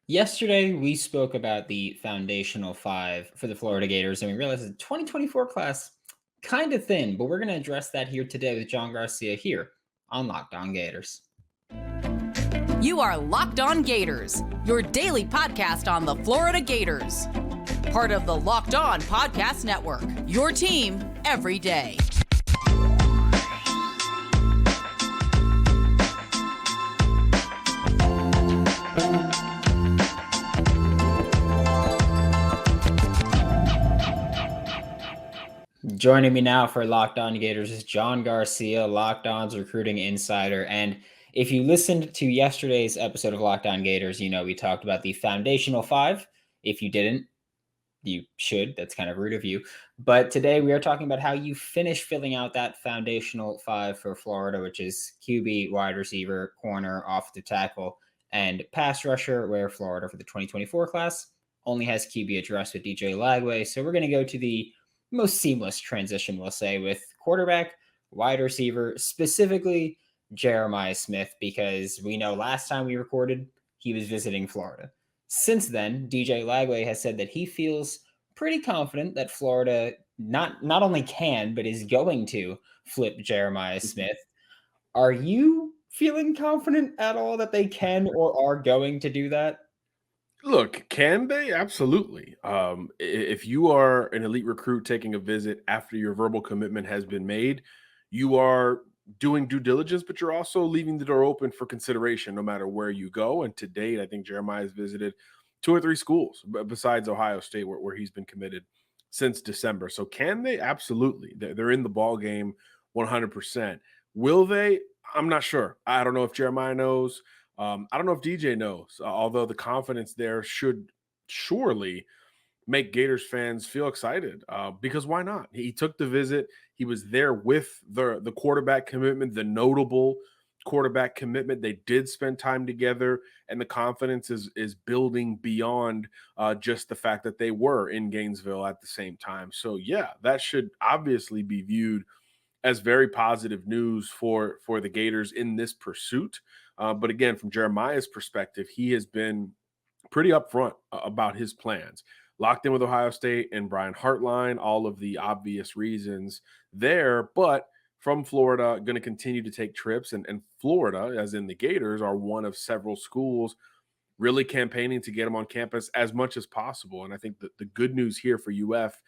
Yesterday, we spoke about the foundational five for the Florida Gators, and we realized the 2024 class kind of thin, but we're going to address that here today with John Garcia here on Locked On Gators. You are Locked On Gators, your daily podcast on the Florida Gators. Part of the Locked On Podcast Network, your team every day. Joining me now for Locked On Gators is John Garcia, Locked On's recruiting insider. And if you listened to yesterday's episode of Locked On Gators, you know we talked about the foundational five. If you didn't, you should. That's kind of rude of you. But today we are talking about how you finish filling out that foundational five for Florida, which is QB, wide receiver, corner, offensive tackle, and pass rusher, where Florida for the 2024 class only has QB addressed with DJ Lagway. So we're going to go to the most seamless transition, we'll say, with quarterback, wide receiver, specifically Jeremiah Smith, because we know last time we recorded, he was visiting Florida. Since then, DJ Lagway has said that he feels pretty confident that Florida not only can, but is going to flip Jeremiah Smith. Are you feeling confident at all that they can or are going to do that? Look, can they? Absolutely. If you are an elite recruit taking a visit after your verbal commitment has been made, you are doing due diligence, but you're also leaving the door open for consideration no matter where you go. And to date, I think Jeremiah has visited 2 or 3 schools besides Ohio State where he's been committed since December. So can they? Absolutely. They're in the ball game 100%. Will they? I'm not sure. I don't know if Jeremiah knows. I don't know if DJ knows, although the confidence there should surely make Gators fans feel excited because why not? He took the visit. He was there with the quarterback commitment, the notable quarterback commitment. They did spend time together, and the confidence is building beyond just the fact that they were in Gainesville at the same time. So, yeah, that should obviously be viewed as very positive news for the Gators in this pursuit. But again, from Jeremiah's perspective, he has been pretty upfront about his plans. Locked in with Ohio State and Brian Hartline, all of the obvious reasons there. But from Florida, going to continue to take trips. And Florida, as in the Gators, are one of several schools really campaigning to get them on campus as much as possible. And I think that the good news here for UF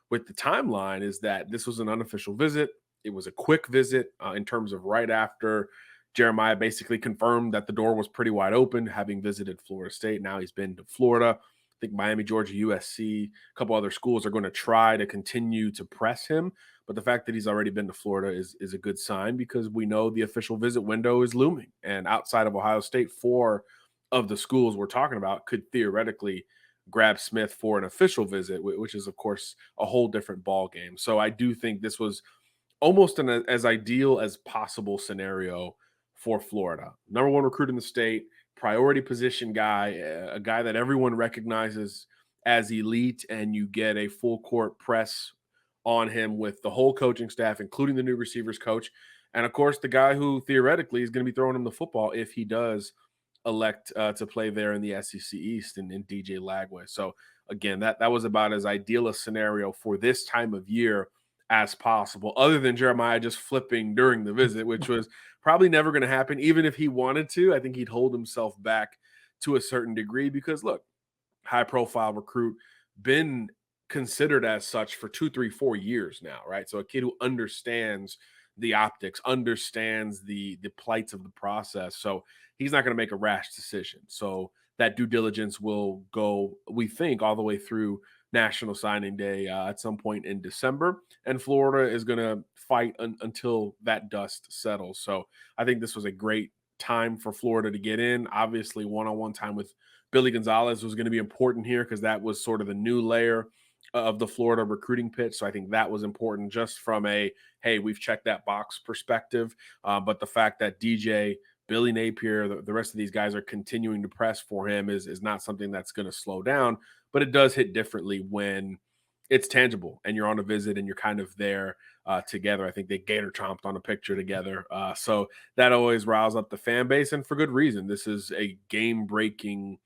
with the timeline is that this was an unofficial visit. It was a quick visit in terms of right after Jeremiah basically confirmed that the door was pretty wide open, having visited Florida State. Now he's been to Florida. I think Miami, Georgia, USC, a couple other schools are going to try to continue to press him. But the fact that he's already been to Florida is a good sign because we know the official visit window is looming. And outside of Ohio State, 4 of the schools we're talking about could theoretically grab Smith for an official visit, which is, of course, a whole different ball game. So I do think this was almost as ideal as possible scenario for Florida. Number 1 recruit in the state, priority position guy, a guy that everyone recognizes as elite, and you get a full court press on him with the whole coaching staff, including the new receivers coach. And of course, the guy who theoretically is going to be throwing him the football if he does elect to play there in the SEC East and in DJ Lagway. So again, that was about as ideal a scenario for this time of year as possible, other than Jeremiah just flipping during the visit, which was probably never going to happen. Even if he wanted to, I think he'd hold himself back to a certain degree because, look, high-profile recruit, been considered as such for 2, 3, 4 years now, right? So a kid who understands the optics, understands the plights of the process. So he's not going to make a rash decision. So that due diligence will go, we think, all the way through National Signing Day at some point in December, and Florida is going to fight until that dust settles. So I think this was a great time for Florida to get in. Obviously, one-on-one time with Billy Gonzalez was going to be important here because that was sort of the new layer of the Florida recruiting pitch. So I think that was important just from a, hey, we've checked that box perspective. But the fact that DJ, Billy Napier, the rest of these guys are continuing to press for him is not something that's going to slow down. But it does hit differently when it's tangible and you're on a visit and you're kind of there together. I think they gator chomped on a picture together. So that always riles up the fan base, and for good reason. This is a game-breaking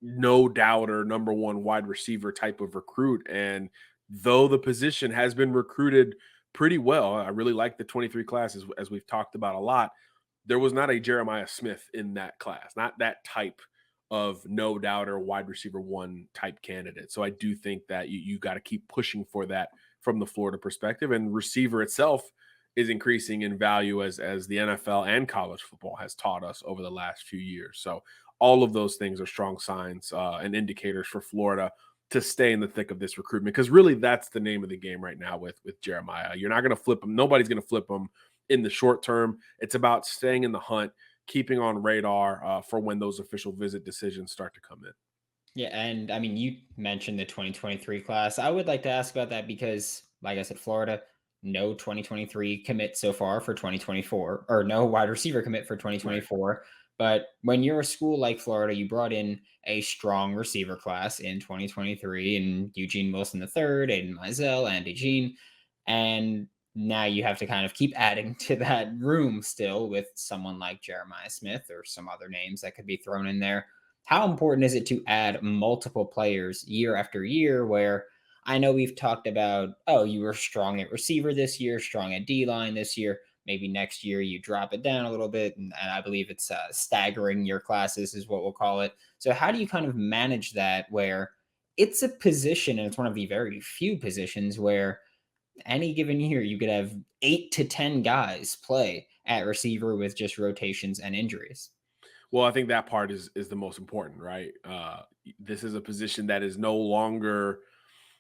no doubter number one wide receiver type of recruit. And though the position has been recruited pretty well, I really like the 23 class as we've talked about a lot. There was not a Jeremiah Smith in that class, not that type of no doubter wide receiver one type candidate. So I do think that you got to keep pushing for that from the Florida perspective. And receiver itself is increasing in value as the NFL and college football has taught us over the last few years. So all of those things are strong signs and indicators for Florida to stay in the thick of this recruitment, because really that's the name of the game right now with Jeremiah. You're not going to flip him. Nobody's going to flip him in the short term. It's about staying in the hunt, keeping on radar for when those official visit decisions start to come in. Yeah, and I mean, you mentioned the 2023 class. I would like to ask about that because, like I said, Florida, no 2023 commit so far for 2024, or no wide receiver commit for 2024. Right. But when you're a school like Florida, you brought in a strong receiver class in 2023 and Eugene Wilson III, Aiden Mizell, Andy Jean, and now you have to kind of keep adding to that room still with someone like Jeremiah Smith or some other names that could be thrown in there. How important is it to add multiple players year after year, where I know we've talked about, oh, you were strong at receiver this year, strong at D-line this year. Maybe next year you drop it down a little bit. And I believe it's staggering your classes is what we'll call it. So how do you kind of manage that where it's a position, and it's one of the very few positions where any given year you could have 8 to 10 guys play at receiver with just rotations and injuries? Well, I think that part is the most important, right? This is a position that is no longer,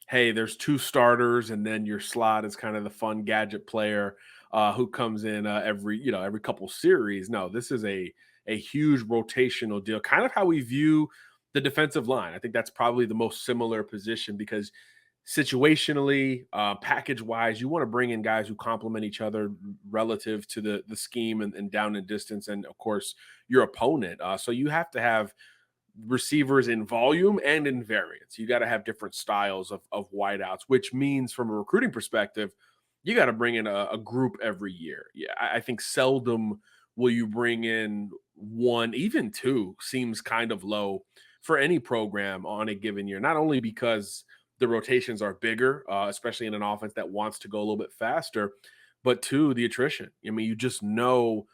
hey, there's two starters, and then your slot is kind of the fun gadget player who comes in every couple series. No, this is a huge rotational deal, kind of how we view the defensive line. I think that's probably the most similar position, because situationally, package wise, you want to bring in guys who complement each other relative to the scheme and down and distance, and of course your opponent. So you have to have receivers in volume and in variance. You got to have different styles of wideouts, which means from a recruiting perspective, you got to bring in a group every year. Yeah, I think seldom will you bring in one, even two seems kind of low for any program on a given year, not only because the rotations are bigger, especially in an offense that wants to go a little bit faster, but two, the attrition. I mean, you just know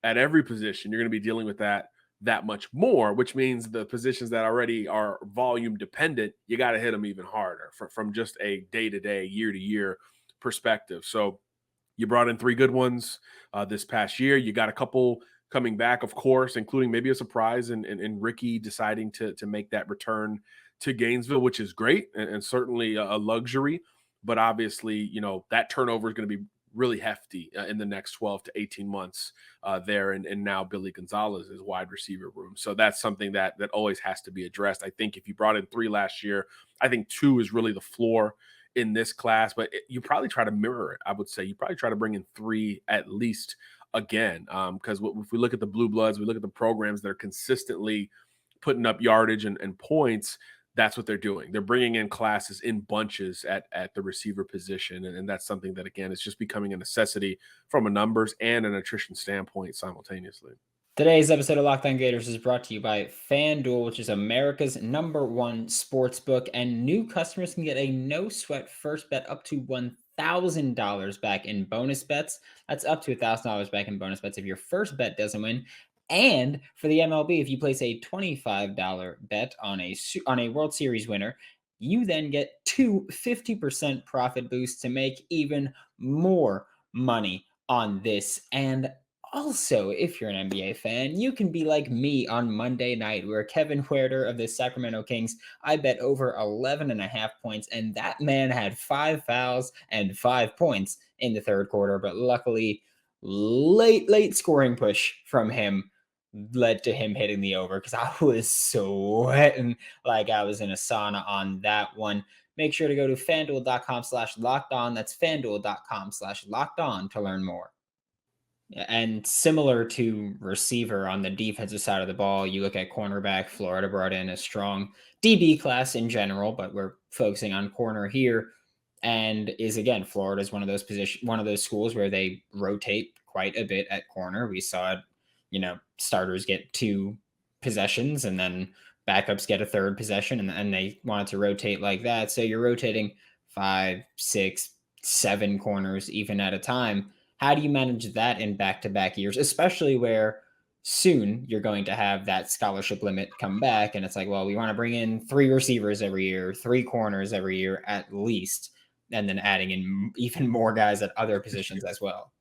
at every position you're going to be dealing with that much more, which means the positions that already are volume dependent, you got to hit them even harder from just a day-to-day, year-to-year perspective. So you brought in three good ones this past year. You got a couple coming back, of course, including maybe a surprise in Ricky deciding to make that return to Gainesville, which is great and certainly a luxury. But obviously, that turnover is going to be really hefty in the next 12 to 18 months there. And now Billy Gonzalez is wide receiver room. So that's something that always has to be addressed. I think if you brought in three last year, I think two is really the floor in this class, but you probably try to mirror it. I would say you probably try to bring in three at least again, because if we look at the Blue Bloods, we look at the programs that are consistently putting up yardage and points, that's what they're doing. They're bringing in classes in bunches at the receiver position. And that's something that, again, is just becoming a necessity from a numbers and an attrition standpoint simultaneously. Today's episode of Locked On Gators is brought to you by FanDuel, which is America's #1 sports book. And new customers can get a no-sweat first bet up to $1,000 back in bonus bets. That's up to $1,000 back in bonus bets if your first bet doesn't win. And for the MLB, if you place a $25 bet on a World Series winner, you then get two 50% profit boosts to make even more money on this. And also, if you're an NBA fan, you can be like me on Monday night, where Kevin Huerter of the Sacramento Kings, I bet over 11.5 points, and that man had 5 fouls and 5 points in the third quarter. But luckily, late scoring push from him led to him hitting the over, because I was sweating like I was in a sauna on that one. Make sure to go to FanDuel.com/lockedon. That's FanDuel.com/lockedon to learn more. And similar to receiver on the defensive side of the ball, you look at cornerback. Florida brought in a strong DB class in general, but we're focusing on corner here. And again, Florida is one of those schools where they rotate quite a bit at corner. We saw it, starters get 2 possessions and then backups get a third possession, and they wanted to rotate like that. So you're rotating 5, 6, 7 corners even at a time. How do you manage that in back-to-back years, especially where soon you're going to have that scholarship limit come back? And it's like, well, we want to bring in 3 receivers every year, 3 corners every year at least, and then adding in even more guys at other positions as well.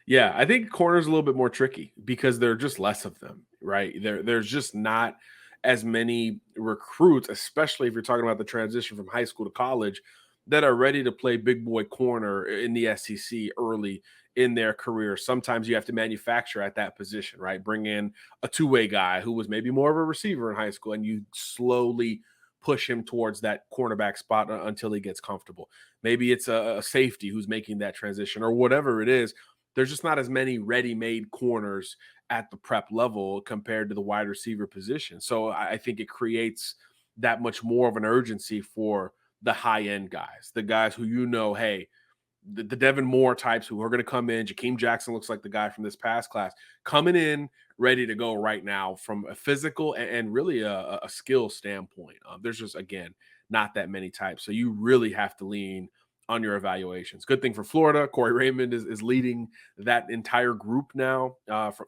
Yeah, I think corner's a little bit more tricky because there are just less of them, right? There's just not as many recruits, especially if you're talking about the transition from high school to college, that are ready to play big boy corner in the SEC early in their career. Sometimes you have to manufacture at that position, right? Bring in a two-way guy who was maybe more of a receiver in high school, and you slowly push him towards that cornerback spot until he gets comfortable. Maybe it's a safety who's making that transition or whatever it is. There's just not as many ready-made corners at the prep level compared to the wide receiver position. So I think it creates that much more of an urgency for the high-end guys, the guys who, hey, the Devin Moore types who are going to come in. Jakeem Jackson looks like the guy from this past class coming in ready to go right now from a physical and really a skill standpoint. There's just, again, not that many types. So you really have to lean on your evaluations. Good thing for Florida, Corey Raymond is leading that entire group now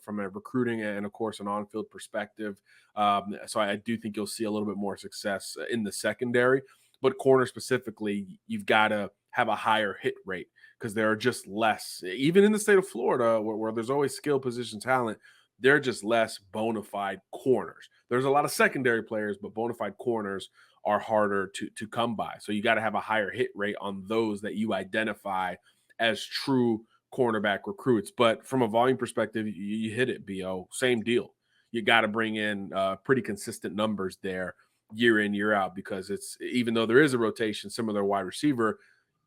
from a recruiting and, of course, an on-field perspective. So I do think you'll see a little bit more success in the secondary. But corner specifically, you've got to have a higher hit rate because there are just less, even in the state of Florida, where there's always skill position talent, there are just less bona fide corners. There's a lot of secondary players, but bona fide corners are harder to come by. So you got to have a higher hit rate on those that you identify as true cornerback recruits. But from a volume perspective, you hit it, BO. Same deal. You got to bring in pretty consistent numbers there year in, year out, because it's, even though there is a rotation similar to wide receiver,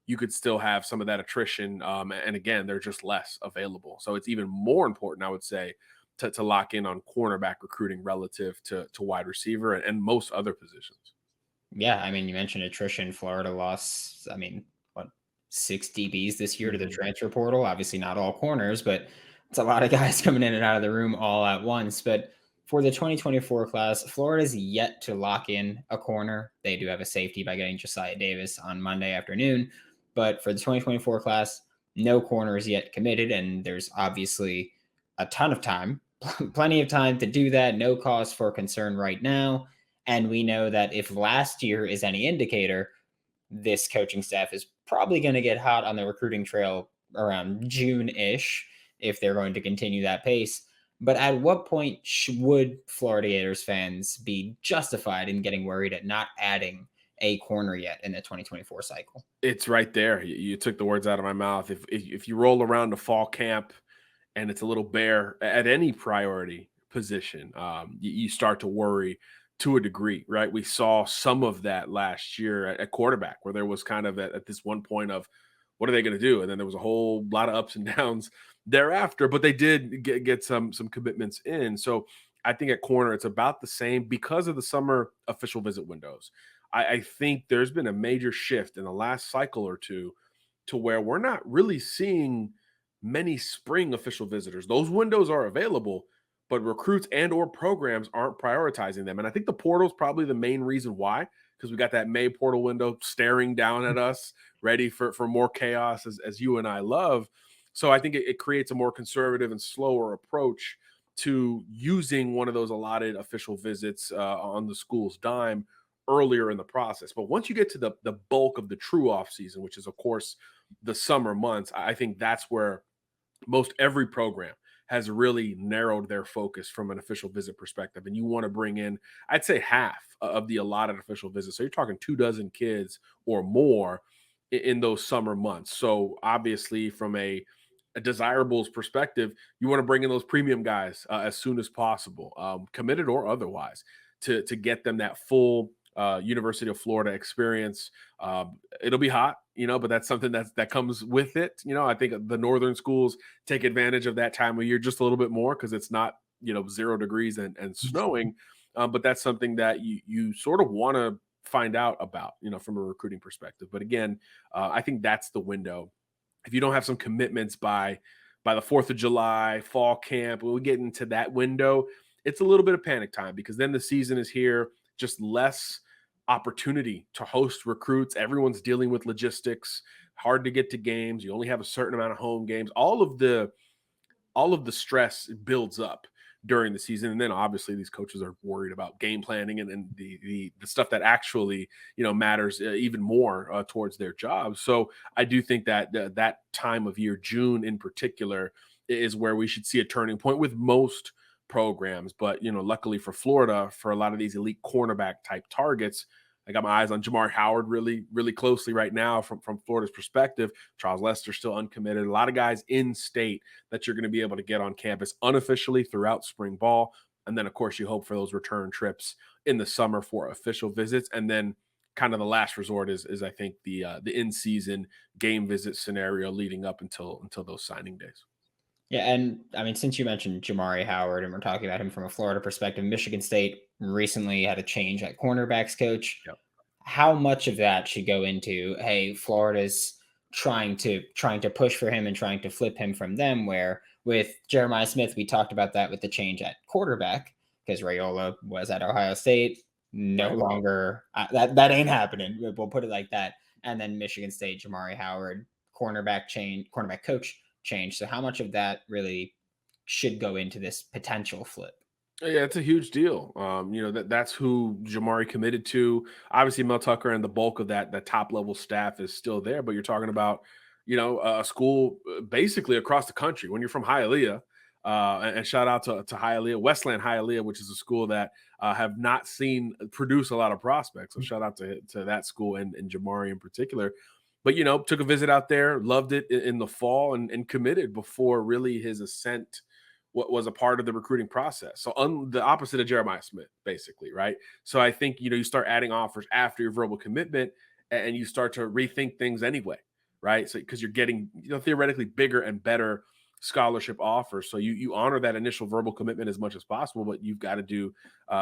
you could still have some of that attrition. And again, they're just less available. So it's even more important, I would say, to lock in on cornerback recruiting relative to wide receiver and most other positions. Yeah, I mean, you mentioned attrition. Florida lost, 6 DBs this year to the transfer portal. Obviously not all corners, but it's a lot of guys coming in and out of the room all at once. But for the 2024 class, Florida's yet to lock in a corner. They do have a safety by getting Josiah Davis on Monday afternoon. But for the 2024 class, no corners yet committed. And there's obviously a ton of time, plenty of time to do that. No cause for concern right now. And we know that if last year is any indicator, this coaching staff is probably going to get hot on the recruiting trail around June-ish if they're going to continue that pace. But at what point would Florida Gators fans be justified in getting worried at not adding a corner yet in the 2024 cycle? It's right there. You took the words out of my mouth. If you roll around to fall camp and it's a little bare at any priority position, you start to worry to a degree, right? We saw some of that last year at quarterback, where there was kind of at this one point of, what are they going to do? And then there was a whole lot of ups and downs thereafter, but they did get some commitments in. So I think at corner, it's about the same because of the summer official visit windows. I think there's been a major shift in the last cycle or two to where we're not really seeing many spring official visitors. Those windows are available, but recruits and or programs aren't prioritizing them. And I think the portal is probably the main reason why, because we got that May portal window staring down at us, ready for more chaos as you and I love. So I think it creates a more conservative and slower approach to using one of those allotted official visits on the school's dime earlier in the process. But once you get to the bulk of the true off season, which is, of course, the summer months, I think that's where most every program has really narrowed their focus from an official visit perspective. And you want to bring in, I'd say, half of the allotted official visits. So you're talking 24 kids or more in those summer months. So obviously from a desirables perspective, you want to bring in those premium guys as soon as possible, committed or otherwise, to get them that full University of Florida experience. It'll be hot, but that's something that comes with it. I think the northern schools take advantage of that time of year just a little bit more because it's not, 0 degrees and snowing. But that's something that you sort of want to find out about, from a recruiting perspective. But again, I think that's the window. If you don't have some commitments by the 4th of July, fall camp, when we get into that window, it's a little bit of panic time because then the season is here. just less opportunity to host recruits. Everyone's dealing with logistics, hard to get to games. You only have a certain amount of home games. All of the stress builds up during the season. And then obviously these coaches are worried about game planning and the stuff that actually, matters even more towards their jobs. So I do think that that time of year, June in particular, is where we should see a turning point with most programs. But, luckily for Florida, for a lot of these elite cornerback type targets, I got my eyes on Jamari Howard really, really closely right now from Florida's perspective. Charles Lester still uncommitted. A lot of guys in state that you're going to be able to get on campus unofficially throughout spring ball. And then, of course, you hope for those return trips in the summer for official visits. And then kind of the last resort is I think the in-season game visit scenario leading up until those signing days. Yeah, and I mean, since you mentioned Jamari Howard and we're talking about him from a Florida perspective, Michigan State recently had a change at cornerbacks coach. Yep. How much of that should go into, hey, Florida's trying to push for him and trying to flip him from them, where with Jeremiah Smith, we talked about that with the change at quarterback because Raiola was at Ohio State, no longer, that ain't happening. We'll put it like that. And then Michigan State, Jamari Howard, cornerback coach change. So how much of that really should go into this potential flip? Yeah, it's a huge deal. That's who Jamari committed to. Obviously, Mel Tucker and the bulk of that top level staff is still there. But you're talking about, a school basically across the country. When you're from Hialeah, and shout out to Hialeah, Westland Hialeah, which is a school that have not seen produce a lot of prospects. So shout out to that school and Jamari in particular. But took a visit out there, loved it in the fall, and committed before really his ascent what was a part of the recruiting process. So the opposite of Jeremiah Smith, basically, right? So I think, you start adding offers after your verbal commitment and you start to rethink things anyway, right? So because you're getting, theoretically bigger and better scholarship offers. So you honor that initial verbal commitment as much as possible, but you've got to do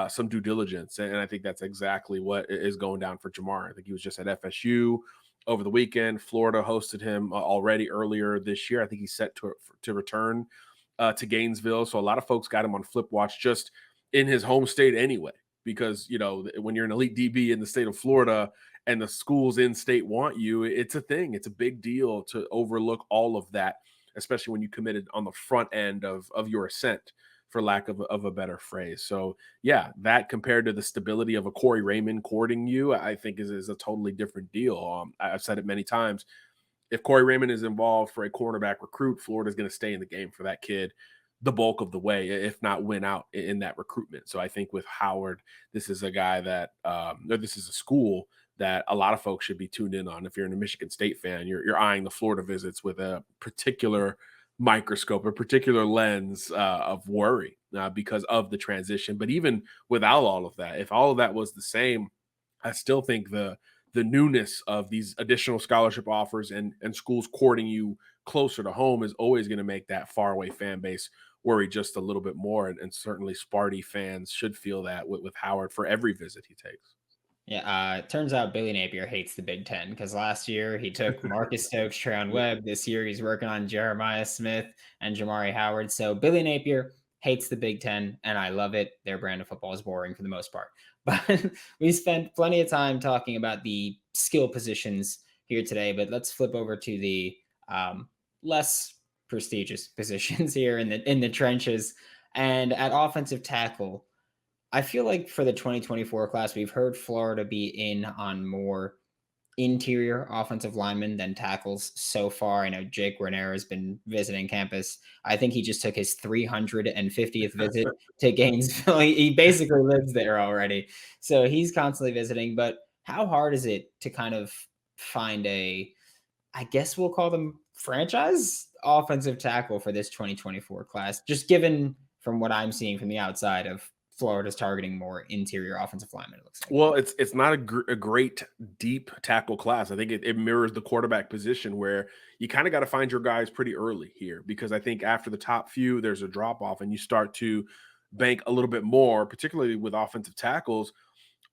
some due diligence. And I think that's exactly what is going down for Jamar. I think he was just at FSU over the weekend. Florida hosted him already earlier this year. I think he's set to return to Gainesville. So a lot of folks got him on flip watch just in his home state anyway, because, when you're an elite DB in the state of Florida and the schools in state want you, it's a thing. It's a big deal to overlook all of that, especially when you committed on the front end of your ascent, for lack of a better phrase. So yeah, that compared to the stability of a Corey Raymond courting you, I think is a totally different deal. I've said it many times. If Corey Raymond is involved for a cornerback recruit, Florida's going to stay in the game for that kid the bulk of the way, if not win out in that recruitment. So I think with Howard, this is a guy that, this is a school that a lot of folks should be tuned in on. If you're a Michigan State fan, you're eyeing the Florida visits with a particular microscope, a particular lens of worry because of the transition. But even without all of that, if all of that was the same, I still think the newness of these additional scholarship offers and schools courting you closer to home is always going to make that faraway fan base worry just a little bit more. And certainly Sparty fans should feel that with Howard for every visit he takes. Yeah, it turns out Billy Napier hates the Big Ten because last year he took Marcus Stokes, Treon Webb. This year he's working on Jeremiah Smith and Jamari Howard. So Billy Napier hates the Big Ten, and I love it. Their brand of football is boring for the most part. But we spent plenty of time talking about the skill positions here today, but let's flip over to the less prestigious positions here in the trenches. And at offensive tackle, I feel like for the 2024 class, we've heard Florida be in on more interior offensive linemen than tackles so far. I know Jake Renner has been visiting campus. I think he just took his 350th visit to Gainesville. He basically lives there already. So he's constantly visiting. But how hard is it to kind of find I guess we'll call them franchise offensive tackle for this 2024 class, just given from what I'm seeing from the outside of Florida's targeting more interior offensive linemen, it looks like. Well, it's not a great deep tackle class. I think it mirrors the quarterback position where you kind of got to find your guys pretty early here, because I think after the top few, there's a drop off and you start to bank a little bit more, particularly with offensive tackles,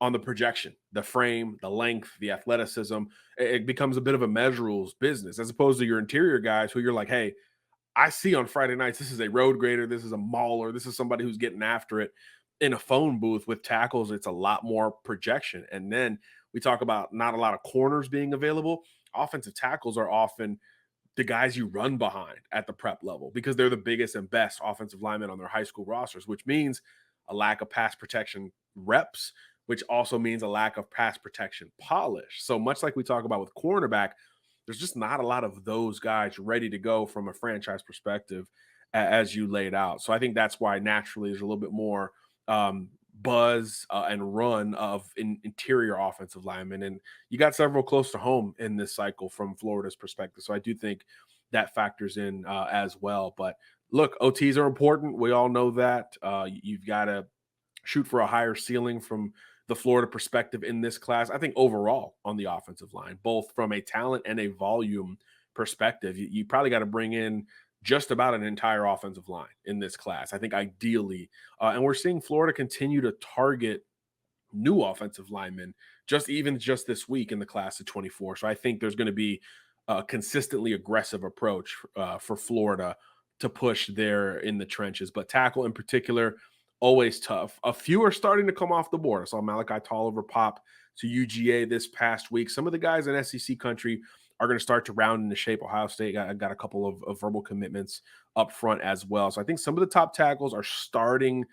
on the projection, the frame, the length, the athleticism. It becomes a bit of a measurables business as opposed to your interior guys who you're like, hey, I see on Friday nights, this is a road grader, this is a mauler, this is somebody who's getting after it. in a phone booth. With tackles, it's a lot more projection. And then we talk about not a lot of corners being available. Offensive tackles are often the guys you run behind at the prep level because they're the biggest and best offensive linemen on their high school rosters, which means a lack of pass protection reps, which also means a lack of pass protection polish. So much like we talk about with cornerback, there's just not a lot of those guys ready to go from a franchise perspective as you laid out. So I think that's why naturally there's a little bit more buzz and run of interior offensive linemen. And you got several close to home in this cycle from Florida's perspective. So I do think that factors in as well. But look, OTs are important. We all know that. You've got to shoot for a higher ceiling from the Florida perspective in this class. I think overall on the offensive line, both from a talent and a volume perspective, you probably got to bring in just about an entire offensive line in this class. I think ideally, and we're seeing Florida continue to target new offensive linemen just this week in the class of 24. So I think there's going to be a consistently aggressive approach for Florida to push there in the trenches. But tackle in particular, always tough. A few are starting to come off the board. I saw Malachi Tolliver pop to UGA this past week. Some of the guys in SEC country are going to start to round into shape. Ohio State got a couple of verbal commitments up front as well. So I think some of the top tackles are starting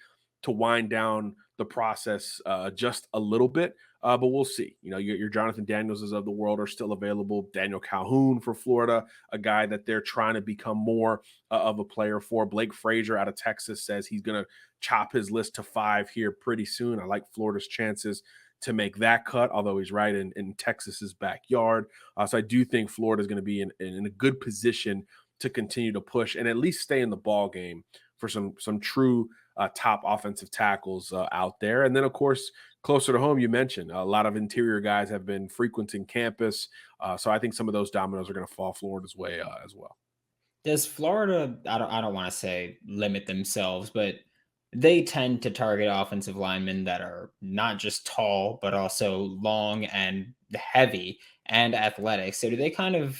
to wind down the process just a little bit, but we'll see. You know, your Jonathan Danielses of the world are still available. Daniel Calhoun for Florida, a guy that they're trying to become more of a player for. Blake Frazier out of Texas says he's going to chop his list to 5 here pretty soon. I like Florida's chances to make that cut, although he's right in Texas's backyard. So I do think Florida is going to be in a good position to continue to push and at least stay in the ball game for some true top offensive tackles out there. And then, of course, closer to home, you mentioned a lot of interior guys have been frequenting campus. So I think some of those dominoes are going to fall Florida's way as well. Does Florida, I don't want to say limit themselves, but they tend to target offensive linemen that are not just tall, but also long and heavy and athletic. So do they kind of,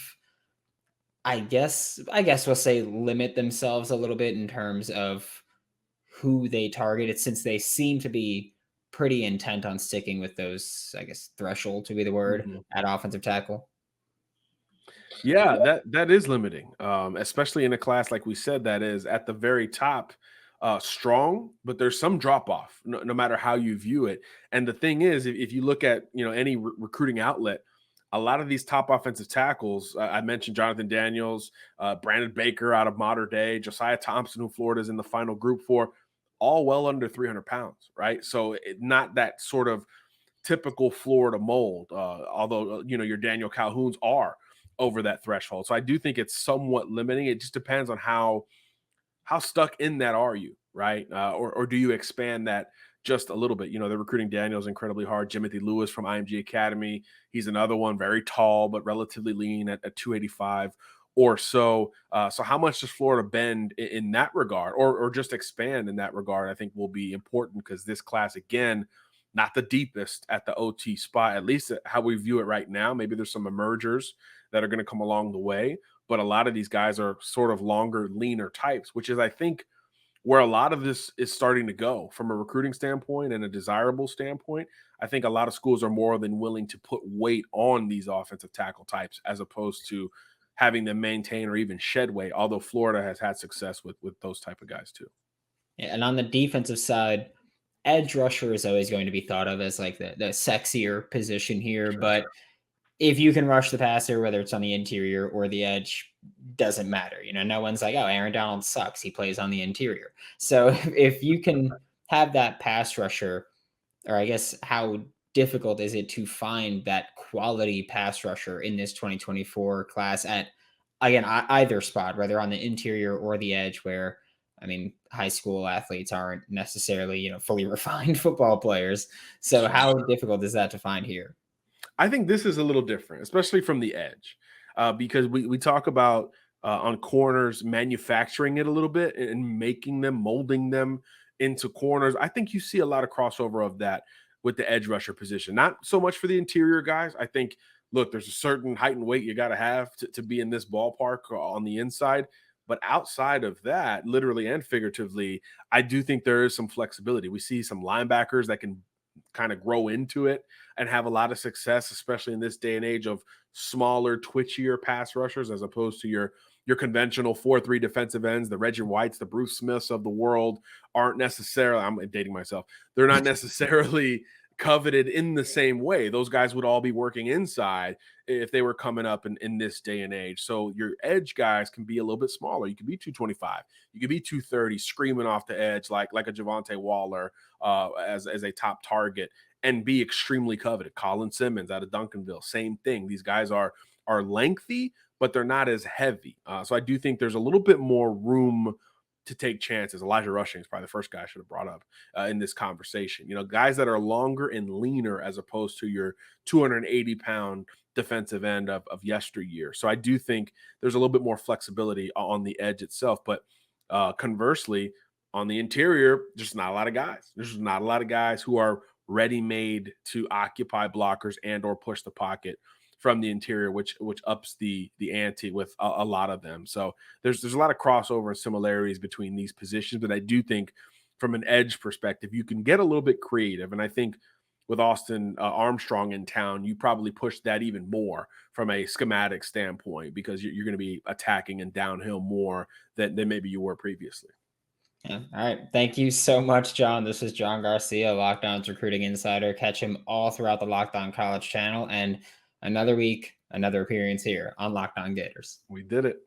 I guess we'll say, limit themselves a little bit in terms of who they targeted, since they seem to be pretty intent on sticking with those, I guess, threshold to be the word, at offensive tackle? Yeah, that is limiting, especially in a class like we said that is at the very top, strong, but there's some drop off no matter how you view it. And the thing is, if you look at any recruiting outlet, a lot of these top offensive tackles, I mentioned Jonathan Daniels, Brandon Baker out of Mater Dei, Josiah Thompson, who Florida's in the final group for, all well under 300 pounds, right? So not that sort of typical Florida mold, although your Daniel Calhouns are over that threshold. So I do think it's somewhat limiting. It just depends on how stuck in that are you, right? Or do you expand that just a little bit? They're recruiting Daniels incredibly hard. Jimothy Lewis from IMG Academy, he's another one, very tall but relatively lean at 285 or so. So how much does Florida bend in that regard, or just expand in that regard, I think will be important, because this class, again, not the deepest at the OT spot, at least how we view it right now. Maybe there's some emergers that are going to come along the way, but a lot of these guys are sort of longer, leaner types, which is, I think, where a lot of this is starting to go from a recruiting standpoint and a desirable standpoint. I think a lot of schools are more than willing to put weight on these offensive tackle types as opposed to having them maintain or even shed weight, although Florida has had success with those type of guys too. Yeah, and on the defensive side, edge rusher is always going to be thought of as like the sexier position here. Sure. But if you can rush the passer, whether it's on the interior or the edge, doesn't matter. No one's like, oh, Aaron Donald sucks, he plays on the interior. So if you can have that pass rusher, or I guess how difficult is it to find that quality pass rusher in this 2024 class at, again, either spot, whether on the interior or the edge, where, I mean, high school athletes aren't necessarily, fully refined football players. So how difficult is that to find here? I think this is a little different, especially from the edge, because we talk about on corners manufacturing it a little bit and making them, molding them into corners. I think you see a lot of crossover of that with the edge rusher position. Not so much for the interior guys. I think, look, there's a certain height and weight you got to have to be in this ballpark on the inside. But outside of that, literally and figuratively, I do think there is some flexibility. We see some linebackers that can kind of grow into it and have a lot of success, especially in this day and age of smaller, twitchier pass rushers, as opposed to your conventional 4-3 defensive ends. The Reggie Whites, the Bruce Smiths of the world aren't necessarily, I'm dating myself, they're not necessarily coveted in the same way. Those guys would all be working inside if they were coming up in this day and age. So your edge guys can be a little bit smaller. You can be 225, you could be 230, screaming off the edge like a Javonte Waller as a top target, and be extremely coveted. Colin Simmons out of Duncanville, same thing. These guys are lengthy, but they're not as heavy. So I do think there's a little bit more room to take chances. Elijah Rushing is probably the first guy I should have brought up in this conversation. Guys that are longer and leaner as opposed to your 280-pound defensive end of yesteryear. So I do think there's a little bit more flexibility on the edge itself. But conversely, on the interior, there's not a lot of guys. There's not a lot of guys who are ready-made to occupy blockers and or push the pocket from the interior, which ups the ante with a lot of them. So there's a lot of crossover and similarities between these positions, but I do think from an edge perspective, you can get a little bit creative. And I think with Austin Armstrong in town, you probably push that even more from a schematic standpoint, because you're going to be attacking and downhill more than maybe you were previously. Yeah. All right. Thank you so much, John. This is John Garcia, Locked On's recruiting insider. Catch him all throughout the Locked On College channel. And another week, another appearance here on Locked On Gators. We did it.